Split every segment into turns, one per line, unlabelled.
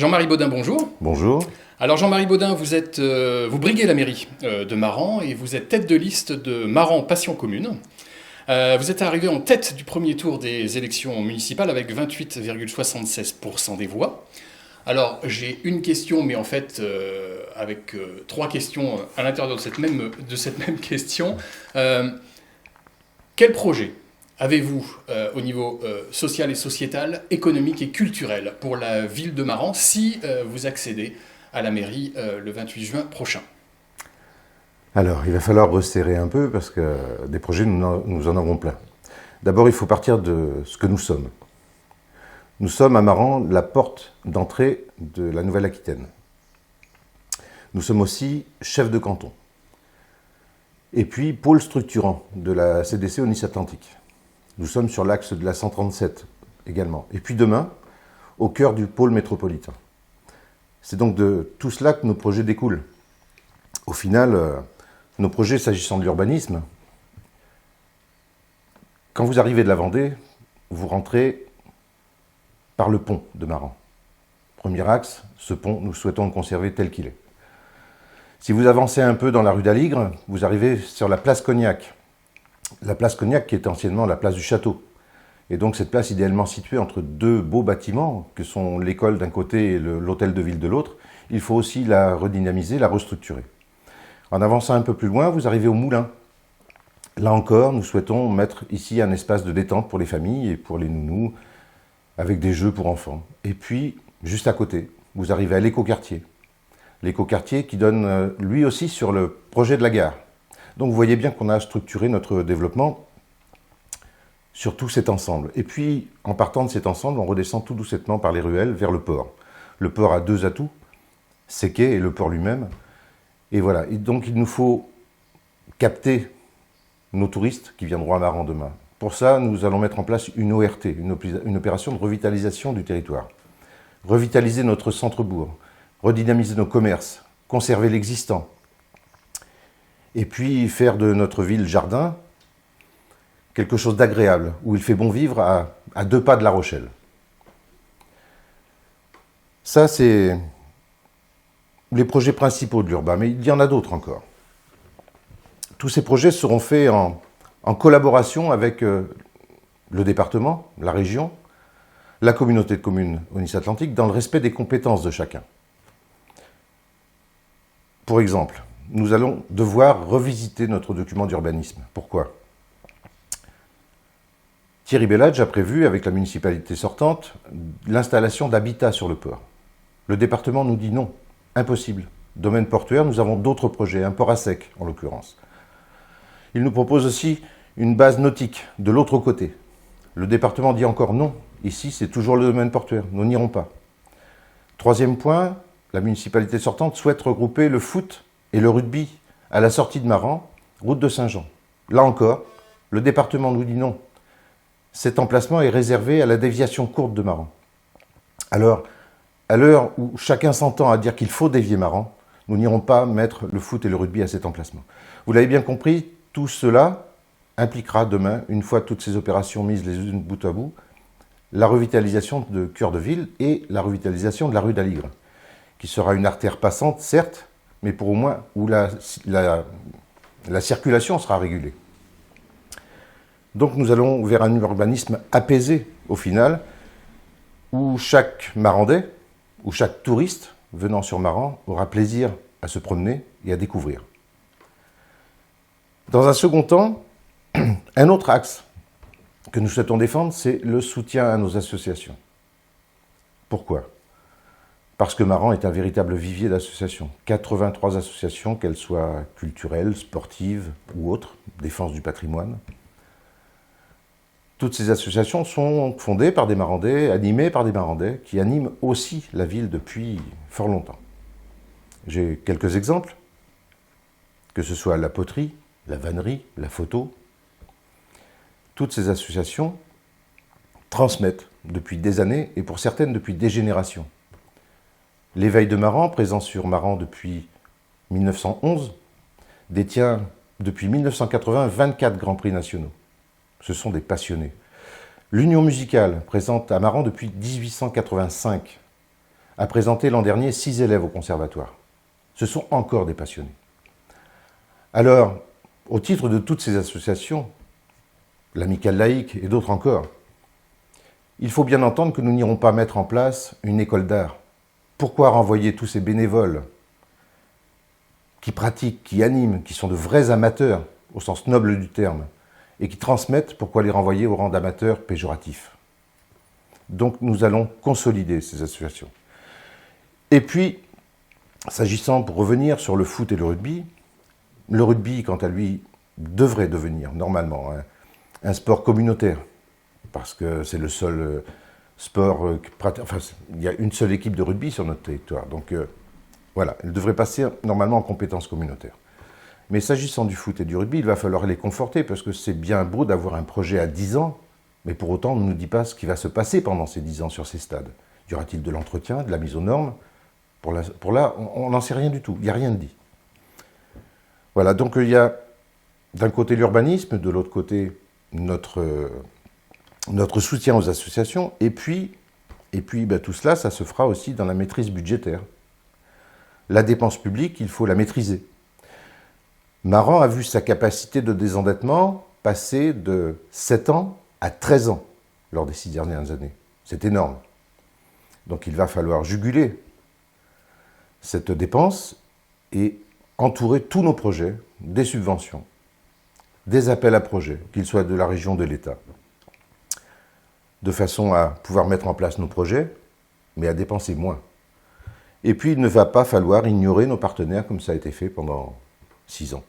Jean-Marie Baudin, bonjour.
Bonjour.
Alors Jean-Marie Baudin, vous briguez la mairie de Maran et vous êtes tête de liste de Maran Passion Commune. Vous êtes arrivé en tête du premier tour des élections municipales avec 28,76% des voix. Alors j'ai une question, mais en fait avec trois questions à l'intérieur de cette même question. Quel projet avez-vous au niveau social et sociétal, économique et culturel pour la ville de Maran si vous accédez à la mairie le 28 juin prochain?
Alors, il va falloir resserrer un peu parce que des projets, nous en avons plein. D'abord, il faut partir de ce que nous sommes. Nous sommes à Maran la porte d'entrée de la Nouvelle-Aquitaine. Nous sommes aussi chef de canton. Et puis, pôle structurant de la CDC au Nice-Atlantique. Nous sommes sur l'axe de la 137 également. Et puis demain, au cœur du pôle métropolitain. C'est donc de tout cela que nos projets découlent. Au final, nos projets s'agissant de l'urbanisme, quand vous arrivez de la Vendée, vous rentrez par le pont de Maran. Premier axe, ce pont, nous souhaitons le conserver tel qu'il est. Si vous avancez un peu dans la rue d'Aligre, vous arrivez sur la place Cognac. La place Cognac qui était anciennement la place du Château. Et donc cette place idéalement située entre deux beaux bâtiments, que sont l'école d'un côté et l'hôtel de ville de l'autre, il faut aussi la redynamiser, la restructurer. En avançant un peu plus loin, vous arrivez au Moulin. Là encore, nous souhaitons mettre ici un espace de détente pour les familles et pour les nounous, avec des jeux pour enfants. Et puis, juste à côté, vous arrivez à l'écoquartier. L'écoquartier qui donne lui aussi sur le projet de la gare. Donc vous voyez bien qu'on a structuré notre développement sur tout cet ensemble. Et puis, en partant de cet ensemble, on redescend tout doucettement par les ruelles vers le port. Le port a deux atouts, ses quais et le port lui-même. Et voilà, et donc il nous faut capter nos touristes qui viendront à Maran demain. Pour ça, nous allons mettre en place une ORT, une opération de revitalisation du territoire. Revitaliser notre centre-bourg, redynamiser nos commerces, conserver l'existant. Et puis faire de notre ville jardin quelque chose d'agréable, où il fait bon vivre à 2 pas de La Rochelle. Ça, c'est les projets principaux de l'urbain, mais il y en a d'autres encore. Tous ces projets seront faits en collaboration avec le département, la région, la communauté de communes au Nice-Atlantique, dans le respect des compétences de chacun. Pour exemple, nous allons devoir revisiter notre document d'urbanisme. Pourquoi ? Thierry Bellage a prévu, avec la municipalité sortante, l'installation d'habitats sur le port. Le département nous dit non, impossible. Domaine portuaire, nous avons d'autres projets, un port à sec en l'occurrence. Il nous propose aussi une base nautique de l'autre côté. Le département dit encore non, ici c'est toujours le domaine portuaire, nous n'irons pas. Troisième point, la municipalité sortante souhaite regrouper le foot et le rugby à la sortie de Maran, route de Saint-Jean. Là encore, le département nous dit non. Cet emplacement est réservé à la déviation courte de Maran. Alors, à l'heure où chacun s'entend à dire qu'il faut dévier Maran, nous n'irons pas mettre le foot et le rugby à cet emplacement. Vous l'avez bien compris, tout cela impliquera demain, une fois toutes ces opérations mises les unes bout à bout, la revitalisation de cœur de ville et la revitalisation de la rue d'Aligre, qui sera une artère passante, certes, mais pour au moins où la circulation sera régulée. Donc nous allons vers un urbanisme apaisé au final, où chaque Marandais, où chaque touriste venant sur Maran aura plaisir à se promener et à découvrir. Dans un second temps, un autre axe que nous souhaitons défendre, c'est le soutien à nos associations. Pourquoi ? Parce que Maran est un véritable vivier d'associations. 83 associations, qu'elles soient culturelles, sportives ou autres, défense du patrimoine. Toutes ces associations sont fondées par des Marandais, animées par des Marandais, qui animent aussi la ville depuis fort longtemps. J'ai quelques exemples, que ce soit la poterie, la vannerie, la photo. Toutes ces associations transmettent depuis des années, et pour certaines depuis des générations. L'éveil de Maran, présent sur Maran depuis 1911, détient depuis 1980 24 grands prix nationaux. Ce sont des passionnés. L'Union musicale, présente à Maran depuis 1885, a présenté l'an dernier 6 élèves au conservatoire. Ce sont encore des passionnés. Alors, au titre de toutes ces associations, l'Amicale laïque et d'autres encore, il faut bien entendre que nous n'irons pas mettre en place une école d'art. Pourquoi renvoyer tous ces bénévoles qui pratiquent, qui animent, qui sont de vrais amateurs, au sens noble du terme, et qui transmettent, pourquoi les renvoyer au rang d'amateurs péjoratifs? Donc nous allons consolider ces associations. Et puis, s'agissant, pour revenir sur le foot et le rugby, quant à lui, devrait devenir, normalement, un sport communautaire, parce que c'est le seul sport, enfin, il y a une seule équipe de rugby sur notre territoire, donc voilà, il devrait passer normalement en compétences communautaires. Mais s'agissant du foot et du rugby, il va falloir les conforter, parce que c'est bien beau d'avoir un projet à 10 ans, mais pour autant, on ne nous dit pas ce qui va se passer pendant ces 10 ans sur ces stades. Y aura-t-il de l'entretien, de la mise aux normes? Pour là, on n'en sait rien du tout, il n'y a rien de dit. Voilà, donc il y a d'un côté l'urbanisme, de l'autre côté notre soutien aux associations, et puis tout cela, ça se fera aussi dans la maîtrise budgétaire. La dépense publique, il faut la maîtriser. Maran a vu sa capacité de désendettement passer de 7 ans à 13 ans lors des 6 dernières années. C'est énorme. Donc il va falloir juguler cette dépense et entourer tous nos projets des subventions, des appels à projets, qu'ils soient de la région ou de l'État, de façon à pouvoir mettre en place nos projets, mais à dépenser moins. Et puis il ne va pas falloir ignorer nos partenaires comme ça a été fait pendant 6 ans.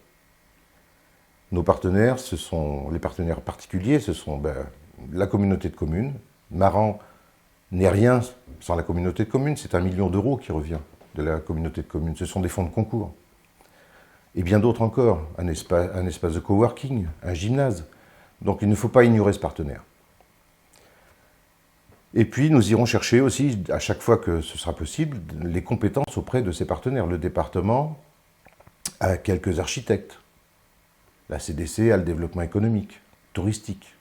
Nos partenaires, ce sont les partenaires particuliers, ce sont la communauté de communes. Maran n'est rien sans la communauté de communes, c'est 1 million d'euros qui revient de la communauté de communes. Ce sont des fonds de concours. Et bien d'autres encore, un espace de coworking, un gymnase. Donc il ne faut pas ignorer ce partenaire. Et puis nous irons chercher aussi, à chaque fois que ce sera possible, les compétences auprès de ces partenaires. Le département a quelques architectes. La CDC a le développement économique, touristique,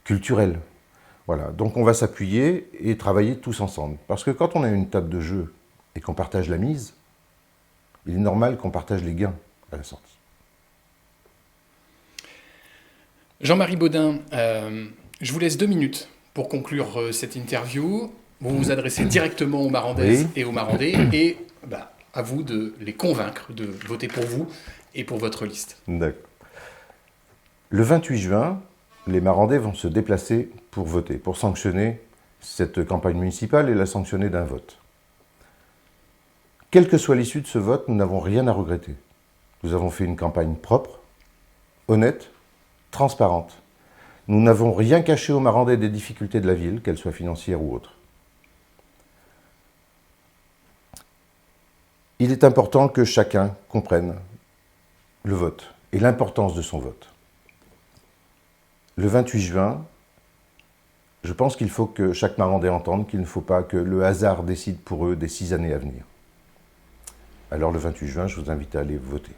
culturel. Voilà, donc on va s'appuyer et travailler tous ensemble. Parce que quand on a une table de jeu et qu'on partage la mise, il est normal qu'on partage les gains à la sortie.
Jean-Marie Baudin, je vous laisse 2 minutes pour conclure cette interview. Vous vous adressez directement aux Marandaises et aux Marandais et à vous de les convaincre de voter pour vous et pour votre liste.
D'accord. Le 28 juin, les Marandais vont se déplacer pour voter, pour sanctionner cette campagne municipale et la sanctionner d'un vote. Quelle que soit l'issue de ce vote, nous n'avons rien à regretter. Nous avons fait une campagne propre, honnête, transparente. Nous n'avons rien caché aux Marandais des difficultés de la ville, qu'elles soient financières ou autres. Il est important que chacun comprenne le vote et l'importance de son vote. Le 28 juin, je pense qu'il faut que chaque Marandais entende qu'il ne faut pas que le hasard décide pour eux des 6 années à venir. Alors le 28 juin, je vous invite à aller voter.